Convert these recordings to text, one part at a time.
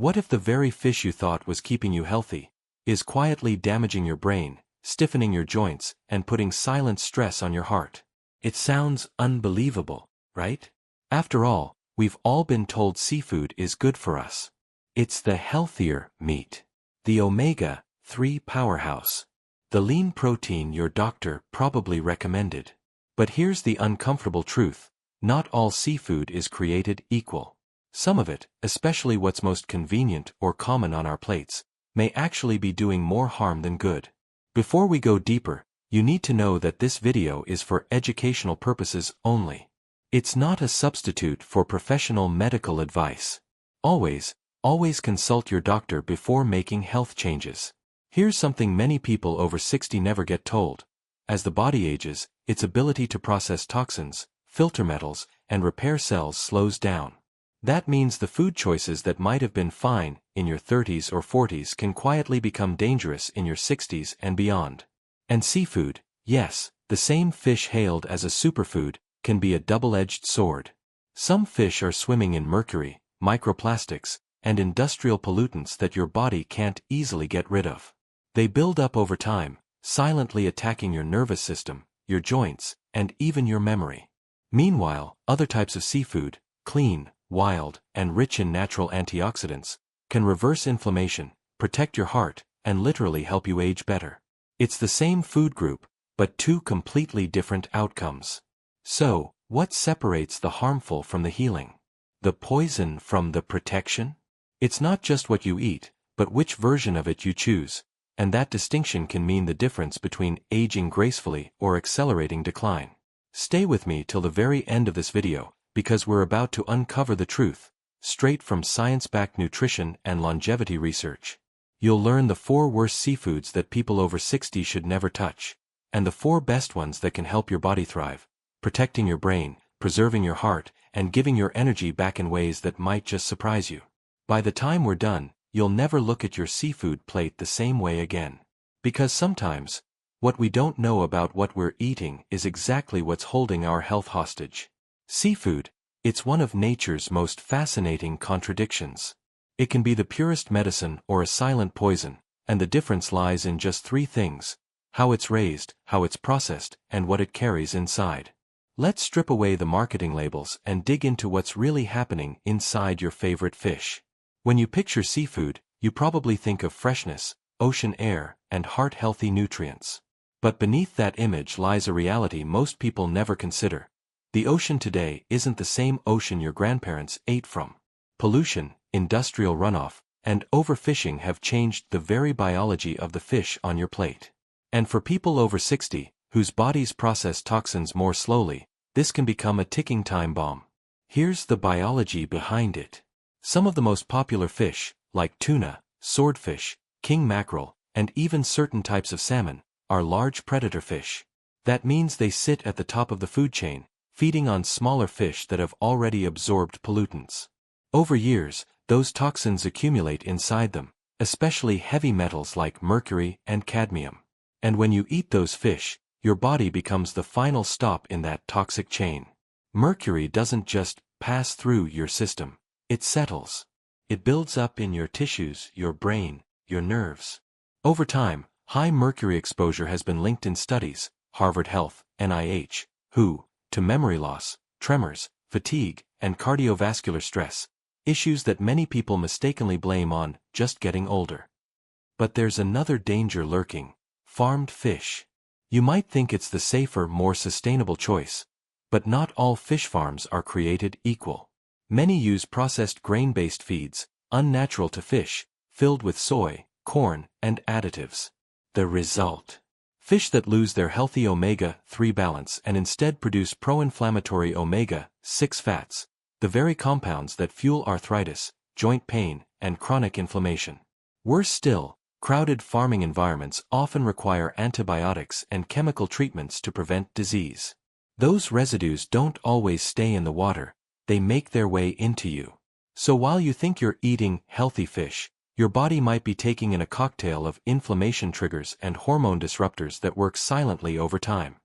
What if the very fish you thought was keeping you healthy is quietly damaging your brain, stiffening your joints, and putting silent stress on your heart? It sounds unbelievable, right? After all, we've all been told seafood is good for us. It's the healthier meat, the omega-3 powerhouse, the lean protein your doctor probably recommended. But here's the uncomfortable truth: not all seafood is created equal. Some of it, especially what's most convenient or common on our plates, may actually be doing more harm than good. Before we go deeper, you need to know that this video is for educational purposes only. It's not a substitute for professional medical advice. Always consult your doctor before making health changes. Here's something many people over 60 never get told. As the body ages, its ability to process toxins, filter metals, and repair cells slows down. That means the food choices that might have been fine in your 30s or 40s can quietly become dangerous in your 60s and beyond. And seafood, yes, the same fish hailed as a superfood, can be a double-edged sword. Some fish are swimming in mercury, microplastics, and industrial pollutants that your body can't easily get rid of. They build up over time, silently attacking your nervous system, your joints, and even your memory. Meanwhile, other types of seafood, clean, wild, and rich in natural antioxidants, can reverse inflammation, protect your heart, and literally help you age better. It's the same food group, but two completely different outcomes. So, what separates the harmful from the healing? The poison from the protection? It's not just what you eat, but which version of it you choose, and that distinction can mean the difference between aging gracefully or accelerating decline. Stay with me till the very end of this video, because we're about to uncover the truth, straight from science-backed nutrition and longevity research. You'll learn the 4 worst seafoods that people over 60 should never touch, and the 4 best ones that can help your body thrive, protecting your brain, preserving your heart, and giving your energy back in ways that might just surprise you. By the time we're done, you'll never look at your seafood plate the same way again. Because sometimes, what we don't know about what we're eating is exactly what's holding our health hostage. Seafood, it's one of nature's most fascinating contradictions. It can be the purest medicine or a silent poison, and the difference lies in just 3 things: how it's raised, how it's processed, and what it carries inside. Let's strip away the marketing labels and dig into what's really happening inside your favorite fish. When you picture seafood, you probably think of freshness, ocean air, and heart-healthy nutrients. But beneath that image lies a reality most people never consider. The ocean today isn't the same ocean your grandparents ate from. Pollution, industrial runoff, and overfishing have changed the very biology of the fish on your plate. And for people over 60, whose bodies process toxins more slowly, this can become a ticking time bomb. Here's the biology behind it. Some of the most popular fish, like tuna, swordfish, king mackerel, and even certain types of salmon, are large predator fish. That means they sit at the top of the food chain, feeding on smaller fish that have already absorbed pollutants. Over years, those toxins accumulate inside them, especially heavy metals like mercury and cadmium. And when you eat those fish, your body becomes the final stop in that toxic chain. Mercury doesn't just pass through your system. It settles. It builds up in your tissues, your brain, your nerves. Over time, high mercury exposure has been linked in studies, Harvard Health, NIH, WHO, to memory loss, tremors, fatigue, and cardiovascular stress, issues that many people mistakenly blame on just getting older. But there's another danger lurking: farmed fish. You might think it's the safer, more sustainable choice, but not all fish farms are created equal. Many use processed grain-based feeds, unnatural to fish, filled with soy, corn, and additives. The result: fish that lose their healthy omega-3 balance and instead produce pro-inflammatory omega-6 fats, the very compounds that fuel arthritis, joint pain, and chronic inflammation. Worse still, crowded farming environments often require antibiotics and chemical treatments to prevent disease. Those residues don't always stay in the water, they make their way into you. So while you think you're eating healthy fish, your body might be taking in a cocktail of inflammation triggers and hormone disruptors that work silently over time.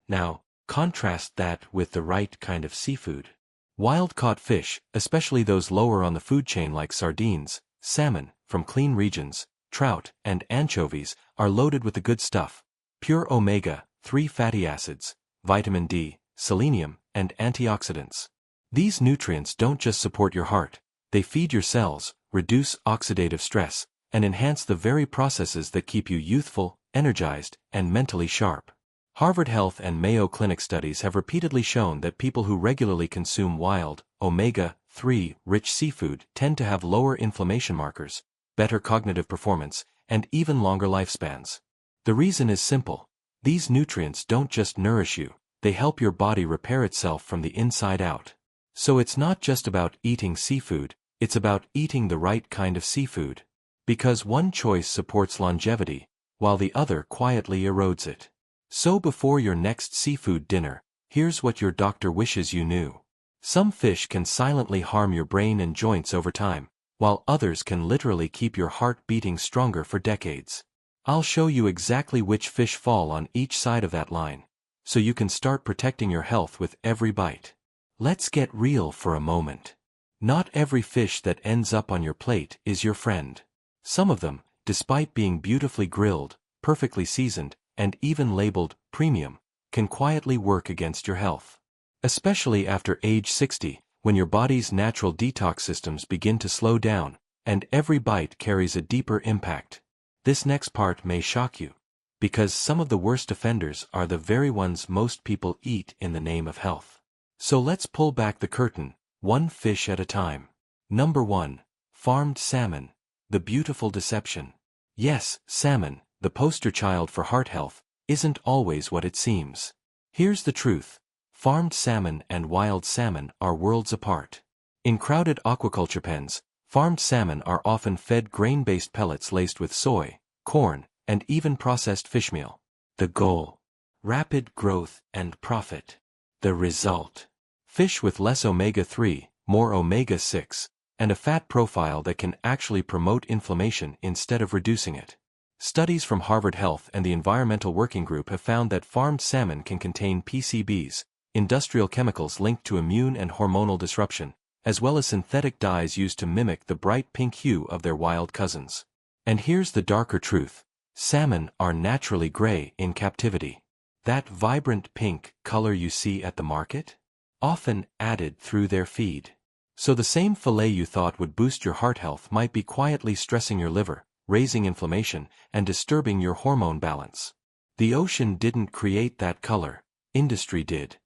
Now, contrast that with the right kind of seafood. Wild-caught fish, especially those lower on the food chain like sardines, Salmon, from clean regions, trout, and anchovies, are loaded with the good stuff. Pure omega-3 fatty acids, vitamin D, selenium, and antioxidants. These nutrients don't just support your heart, they feed your cells, reduce oxidative stress, and enhance the very processes that keep you youthful, energized, and mentally sharp. Harvard Health and Mayo Clinic studies have repeatedly shown that people who regularly consume wild, omega-3 rich seafood tend to have lower inflammation markers, better cognitive performance, and even longer lifespans. The reason is simple. These nutrients don't just nourish you, they help your body repair itself from the inside out. So it's not just about eating seafood, it's about eating the right kind of seafood. Because one choice supports longevity, while the other quietly erodes it. So before your next seafood dinner, here's what your doctor wishes you knew. Some fish can silently harm your brain and joints over time, while others can literally keep your heart beating stronger for decades. I'll show you exactly which fish fall on each side of that line, so you can start protecting your health with every bite. Let's get real for a moment. Not every fish that ends up on your plate is your friend. Some of them, despite being beautifully grilled, perfectly seasoned, and even labeled premium, can quietly work against your health. Especially after age 60, when your body's natural detox systems begin to slow down, and every bite carries a deeper impact. This next part may shock you, because some of the worst offenders are the very ones most people eat in the name of health. So let's pull back the curtain, one fish at a time. Number 1. Farmed salmon, the beautiful deception. Yes, salmon, the poster child for heart health, isn't always what it seems. Here's the truth. Farmed salmon and wild salmon are worlds apart. In crowded aquaculture pens, farmed salmon are often fed grain-based pellets laced with soy, corn, and even processed fish meal. The goal? Rapid growth and profit. The result? Fish with less omega-3, more omega-6, and a fat profile that can actually promote inflammation instead of reducing it. Studies from Harvard Health and the Environmental Working Group have found that farmed salmon can contain PCBs, industrial chemicals linked to immune and hormonal disruption, as well as synthetic dyes used to mimic the bright pink hue of their wild cousins. And here's the darker truth. Salmon are naturally gray in captivity. That vibrant pink color you see at the market? Often added through their feed. So the same fillet you thought would boost your heart health might be quietly stressing your liver, raising inflammation, and disturbing your hormone balance. The ocean didn't create that color, industry did.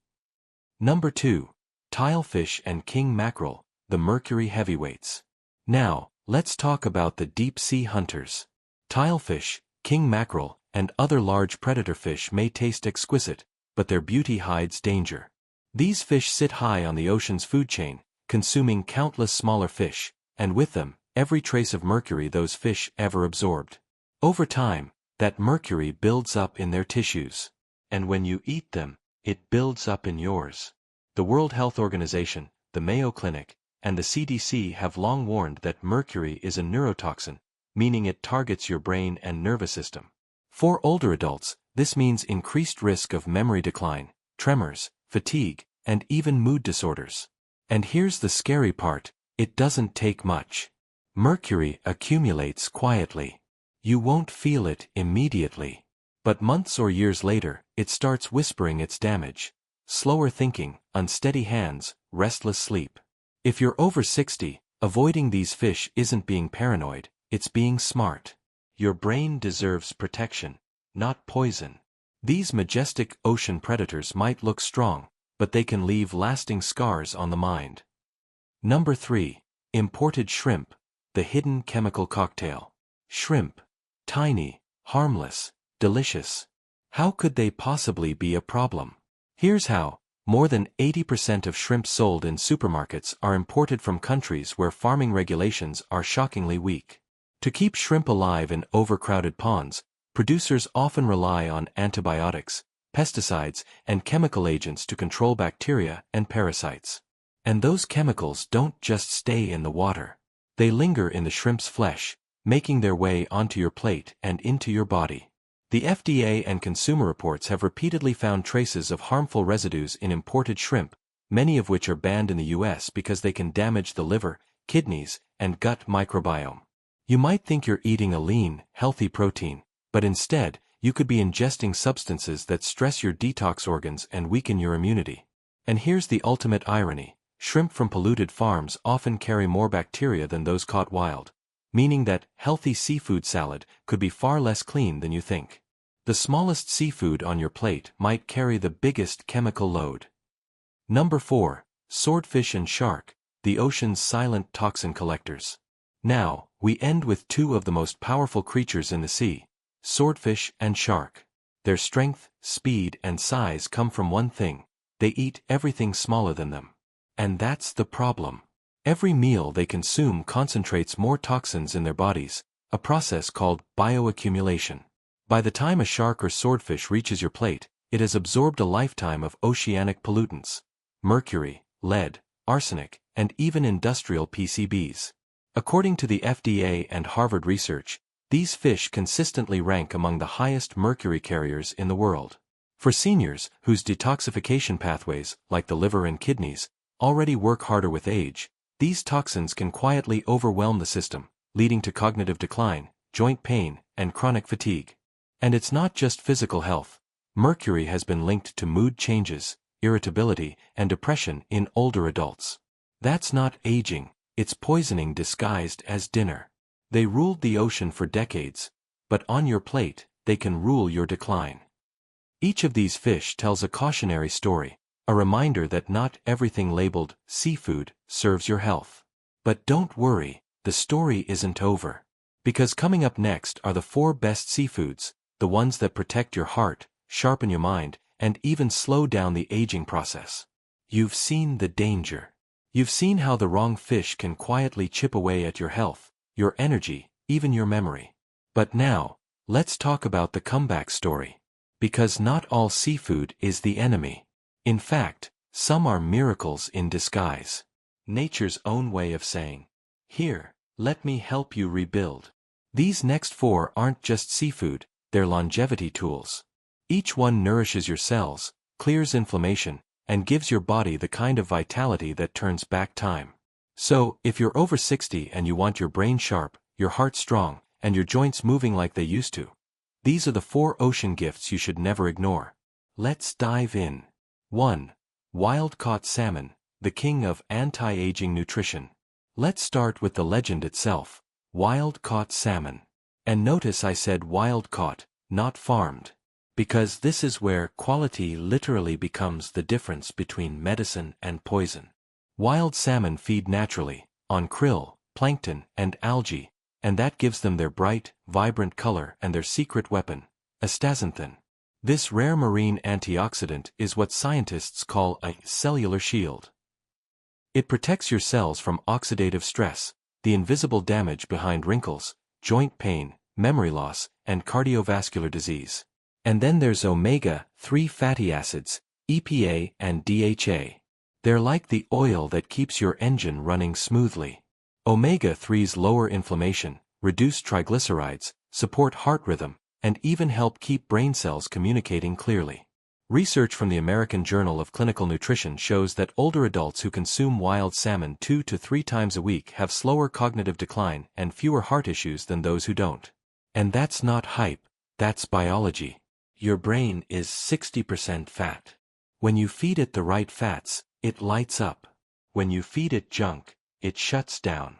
Number 2. Tilefish and king mackerel, the mercury heavyweights. Now, let's talk about the deep-sea hunters. Tilefish, king mackerel, and other large predator fish may taste exquisite, but their beauty hides danger. These fish sit high on the ocean's food chain, consuming countless smaller fish, and with them, every trace of mercury those fish ever absorbed. Over time, that mercury builds up in their tissues. And when you eat them, it builds up in yours. The World Health Organization, the Mayo Clinic, and the CDC have long warned that mercury is a neurotoxin, meaning it targets your brain and nervous system. For older adults, this means increased risk of memory decline, tremors, fatigue, and even mood disorders. And here's the scary part, it doesn't take much. Mercury accumulates quietly. You won't feel it immediately. But months or years later, it starts whispering its damage. Slower thinking, unsteady hands, restless sleep. If you're over 60, avoiding these fish isn't being paranoid, it's being smart. Your brain deserves protection, not poison. These majestic ocean predators might look strong, but they can leave lasting scars on the mind. Number 3. Imported shrimp, the hidden chemical cocktail. Shrimp. Tiny, harmless, delicious. How could they possibly be a problem? Here's how. More than 80% of shrimp sold in supermarkets are imported from countries where farming regulations are shockingly weak. To keep shrimp alive in overcrowded ponds, producers often rely on antibiotics, pesticides, and chemical agents to control bacteria and parasites. And those chemicals don't just stay in the water. They linger in the shrimp's flesh, making their way onto your plate and into your body. The FDA and Consumer Reports have repeatedly found traces of harmful residues in imported shrimp, many of which are banned in the US because they can damage the liver, kidneys, and gut microbiome. You might think you're eating a lean, healthy protein, but instead, you could be ingesting substances that stress your detox organs and weaken your immunity. And here's the ultimate irony. Shrimp from polluted farms often carry more bacteria than those caught wild, meaning that healthy seafood salad could be far less clean than you think. The smallest seafood on your plate might carry the biggest chemical load. Number 4. Swordfish and shark, the ocean's silent toxin collectors. Now, we end with two of the most powerful creatures in the sea, swordfish and shark. Their strength, speed, and size come from one thing: they eat everything smaller than them. And that's the problem. Every meal they consume concentrates more toxins in their bodies, a process called bioaccumulation. By the time a shark or swordfish reaches your plate, it has absorbed a lifetime of oceanic pollutants: mercury, lead, arsenic, and even industrial PCBs. According to the FDA and Harvard research, these fish consistently rank among the highest mercury carriers in the world. For seniors, whose detoxification pathways, like the liver and kidneys, already work harder with age, these toxins can quietly overwhelm the system, leading to cognitive decline, joint pain, and chronic fatigue. And it's not just physical health. Mercury has been linked to mood changes, irritability, and depression in older adults. That's not aging, it's poisoning disguised as dinner. They ruled the ocean for decades, but on your plate, they can rule your decline. Each of these fish tells a cautionary story, a reminder that not everything labeled seafood serves your health. But don't worry, the story isn't over. Because coming up next are the 4 best seafoods, the ones that protect your heart, sharpen your mind, and even slow down the aging process. You've seen the danger. You've seen how the wrong fish can quietly chip away at your health, your energy, even your memory. But now, let's talk about the comeback story. Because not all seafood is the enemy. In fact, some are miracles in disguise. Nature's own way of saying, "Here, let me help you rebuild." These next 4 aren't just seafood, they're longevity tools. Each one nourishes your cells, clears inflammation, and gives your body the kind of vitality that turns back time. So, if you're over 60 and you want your brain sharp, your heart strong, and your joints moving like they used to, these are the 4 ocean gifts you should never ignore. Let's dive in. 1. Wild-caught salmon, the king of anti-aging nutrition. Let's start with the legend itself, wild-caught salmon. And notice I said wild-caught, not farmed. Because this is where quality literally becomes the difference between medicine and poison. Wild salmon feed naturally, on krill, plankton, and algae, and that gives them their bright, vibrant color and their secret weapon, astaxanthin. This rare marine antioxidant is what scientists call a cellular shield. It protects your cells from oxidative stress, the invisible damage behind wrinkles, joint pain, memory loss, and cardiovascular disease. And then there's omega-3 fatty acids, EPA and DHA. They're like the oil that keeps your engine running smoothly. Omega-3s lower inflammation, reduce triglycerides, support heart rhythm, and even help keep brain cells communicating clearly. Research from the American Journal of Clinical Nutrition shows that older adults who consume wild salmon 2 to 3 times a week have slower cognitive decline and fewer heart issues than those who don't. And that's not hype, that's biology. Your brain is 60% fat. When you feed it the right fats, it lights up. When you feed it junk, it shuts down.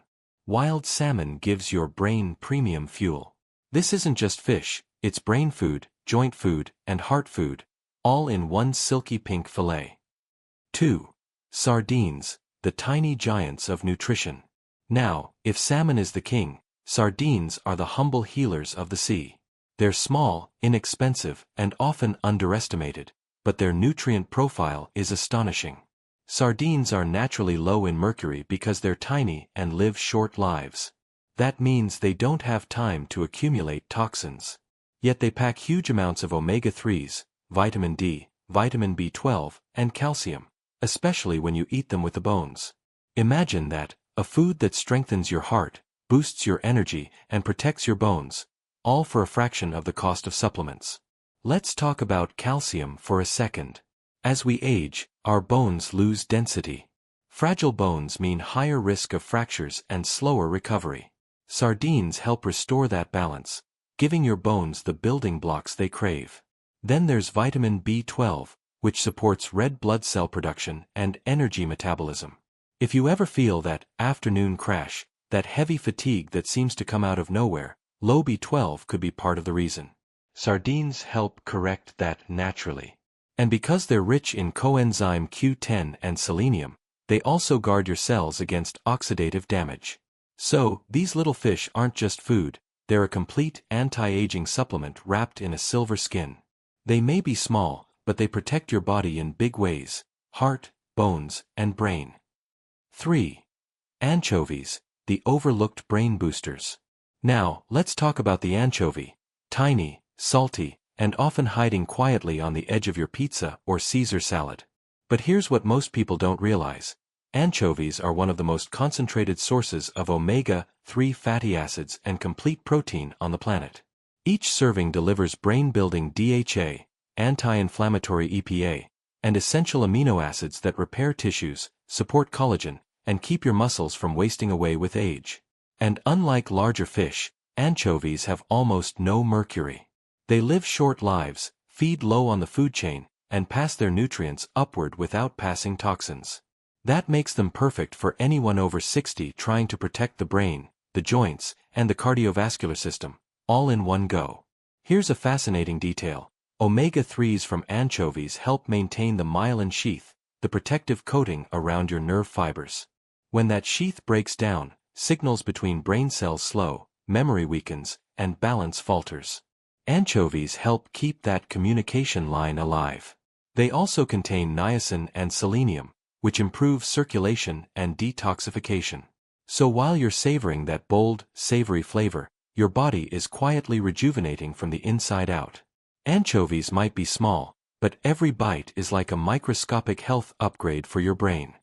Wild salmon gives your brain premium fuel. This isn't just fish, it's brain food, joint food, and heart food, all in one silky pink fillet. 2. Sardines, the tiny giants of nutrition. Now, if salmon is the king, sardines are the humble healers of the sea. They're small, inexpensive, and often underestimated, but their nutrient profile is astonishing. Sardines are naturally low in mercury because they're tiny and live short lives. That means they don't have time to accumulate toxins. Yet they pack huge amounts of omega-3s, vitamin D, vitamin B12, and calcium, especially when you eat them with the bones. Imagine that, a food that strengthens your heart, boosts your energy, and protects your bones, all for a fraction of the cost of supplements. Let's talk about calcium for a second. As we age, our bones lose density. Fragile bones mean higher risk of fractures and slower recovery. Sardines help restore that balance, giving your bones the building blocks they crave. Then there's vitamin B12, which supports red blood cell production and energy metabolism. If you ever feel that afternoon crash, that heavy fatigue that seems to come out of nowhere, low B12 could be part of the reason. Sardines help correct that naturally. And because they're rich in coenzyme Q10 and selenium, they also guard your cells against oxidative damage. So, these little fish aren't just food, they're a complete anti-aging supplement wrapped in a silver skin. They may be small, but they protect your body in big ways: heart, bones, and brain. 3. Anchovies, the overlooked brain boosters. Now, let's talk about the anchovy. Tiny, salty, and often hiding quietly on the edge of your pizza or Caesar salad. But here's what most people don't realize. Anchovies are one of the most concentrated sources of omega-3 fatty acids and complete protein on the planet. Each serving delivers brain-building DHA, anti-inflammatory EPA, and essential amino acids that repair tissues, support collagen, and keep your muscles from wasting away with age. And unlike larger fish, anchovies have almost no mercury. They live short lives, feed low on the food chain, and pass their nutrients upward without passing toxins. That makes them perfect for anyone over 60 trying to protect the brain, the joints, and the cardiovascular system, all in one go. Here's a fascinating detail. Omega-3s from anchovies help maintain the myelin sheath, the protective coating around your nerve fibers. When that sheath breaks down, signals between brain cells slow, memory weakens, and balance falters. Anchovies help keep that communication line alive. They also contain niacin and selenium, which improves circulation and detoxification. So while you're savoring that bold, savory flavor, your body is quietly rejuvenating from the inside out. Anchovies might be small, but every bite is like a microscopic health upgrade for your brain.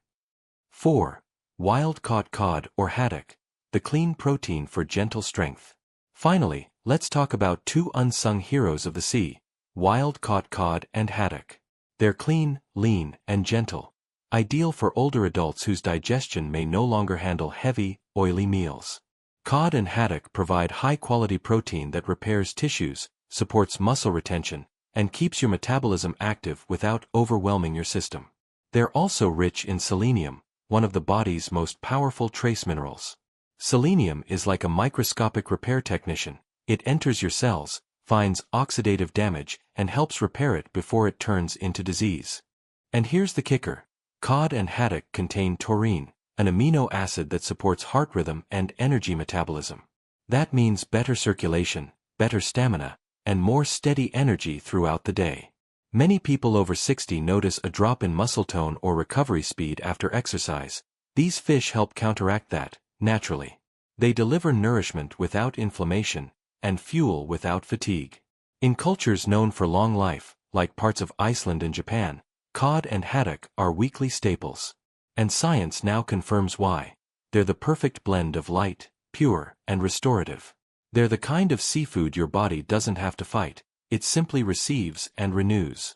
4. Wild-caught cod or haddock, the clean protein for gentle strength. Finally, let's talk about two unsung heroes of the sea, wild-caught cod and haddock. They're clean, lean, and gentle, ideal for older adults whose digestion may no longer handle heavy, oily meals. Cod and haddock provide high-quality protein that repairs tissues, supports muscle retention, and keeps your metabolism active without overwhelming your system. They're also rich in selenium, one of the body's most powerful trace minerals. Selenium is like a microscopic repair technician. It enters your cells, finds oxidative damage, and helps repair it before it turns into disease. And here's the kicker. Cod and haddock contain taurine, an amino acid that supports heart rhythm and energy metabolism. That means better circulation, better stamina, and more steady energy throughout the day. Many people over 60 notice a drop in muscle tone or recovery speed after exercise. These fish help counteract that, naturally. They deliver nourishment without inflammation, and fuel without fatigue. In cultures known for long life, like parts of Iceland and Japan, cod and haddock are weekly staples. And science now confirms why. They're the perfect blend of light, pure, and restorative. They're the kind of seafood your body doesn't have to fight, it simply receives and renews.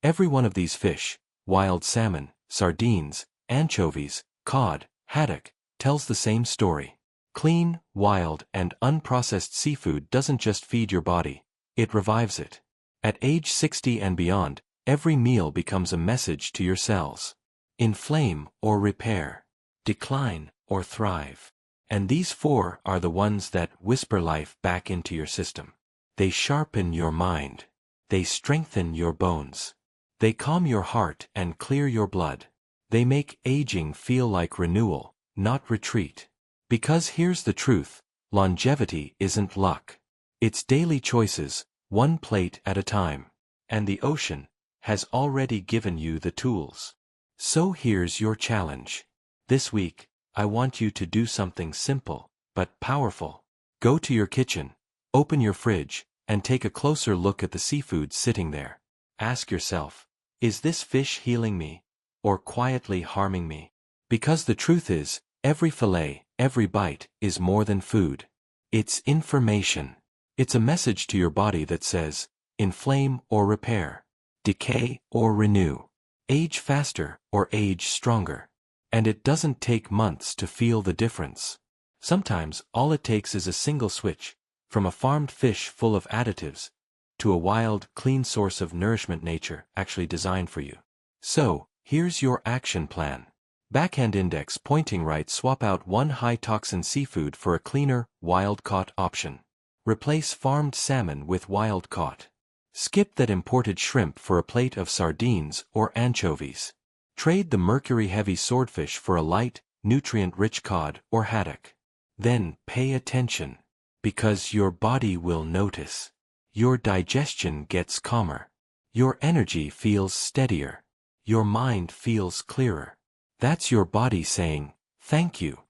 Every one of these fish, wild salmon, sardines, anchovies, cod, haddock, tells the same story. Clean, wild, and unprocessed seafood doesn't just feed your body, it revives it. At age 60 and beyond, every meal becomes a message to your cells. Inflame or repair. Decline or thrive. And these four are the ones that whisper life back into your system. They sharpen your mind. They strengthen your bones. They calm your heart and clear your blood. They make aging feel like renewal, not retreat. Because here's the truth, longevity isn't luck. It's daily choices, one plate at a time. And the ocean has already given you the tools. So here's your challenge. This week, I want you to do something simple, but powerful. Go to your kitchen, open your fridge, and take a closer look at the seafood sitting there. Ask yourself, is this fish healing me, or quietly harming me? Because the truth is, every fillet, every bite, is more than food. It's information. It's a message to your body that says, inflame or repair, decay or renew, age faster or age stronger. And it doesn't take months to feel the difference. Sometimes, all it takes is a single switch, from a farmed fish full of additives, to a wild, clean source of nourishment nature actually designed for you. So, here's your action plan. Backhand index pointing right, swap out one high-toxin seafood for a cleaner, wild-caught option. Replace farmed salmon with wild-caught. Skip that imported shrimp for a plate of sardines or anchovies. Trade the mercury-heavy swordfish for a light, nutrient-rich cod or haddock. Then pay attention, because your body will notice. Your digestion gets calmer. Your energy feels steadier. Your mind feels clearer. That's your body saying, thank you.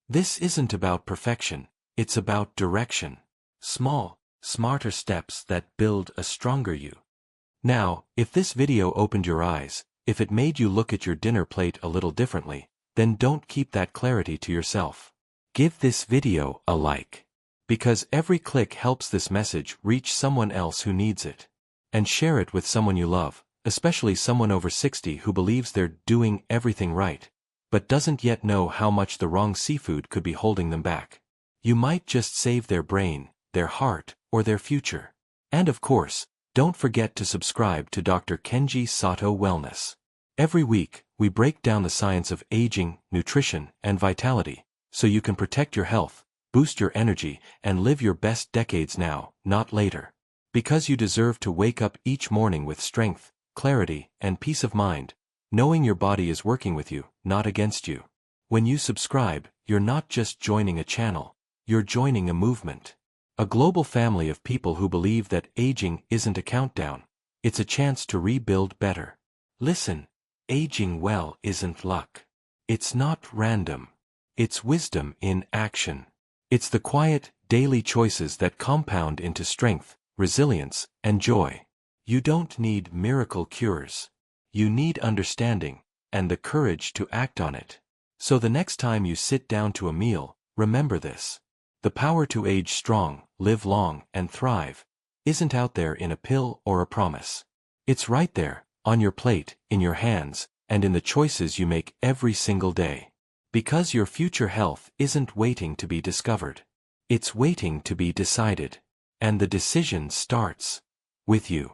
This isn't about perfection, it's about direction. Small, smarter steps that build a stronger you. Now, if this video opened your eyes, if it made you look at your dinner plate a little differently, then don't keep that clarity to yourself. Give this video a like. Because every click helps this message reach someone else who needs it. And share it with someone you love, especially someone over 60 who believes they're doing everything right, but doesn't yet know how much the wrong seafood could be holding them back. You might just save their brain, their heart, or their future. And of course, don't forget to subscribe to Dr. Kenji Sato Wellness. Every week, we break down the science of aging, nutrition, and vitality, so you can protect your health, boost your energy, and live your best decades now, not later. Because you deserve to wake up each morning with strength, clarity, and peace of mind, knowing your body is working with you, not against you. When you subscribe, you're not just joining a channel, you're joining a movement. A global family of people who believe that aging isn't a countdown, it's a chance to rebuild better. Listen, aging well isn't luck. It's not random. It's wisdom in action. It's the quiet, daily choices that compound into strength, resilience, and joy. You don't need miracle cures. You need understanding, and the courage to act on it. So the next time you sit down to a meal, remember this. The power to age strong, live long, and thrive isn't out there in a pill or a promise. It's right there, on your plate, in your hands, and in the choices you make every single day. Because your future health isn't waiting to be discovered. It's waiting to be decided. And the decision starts with you.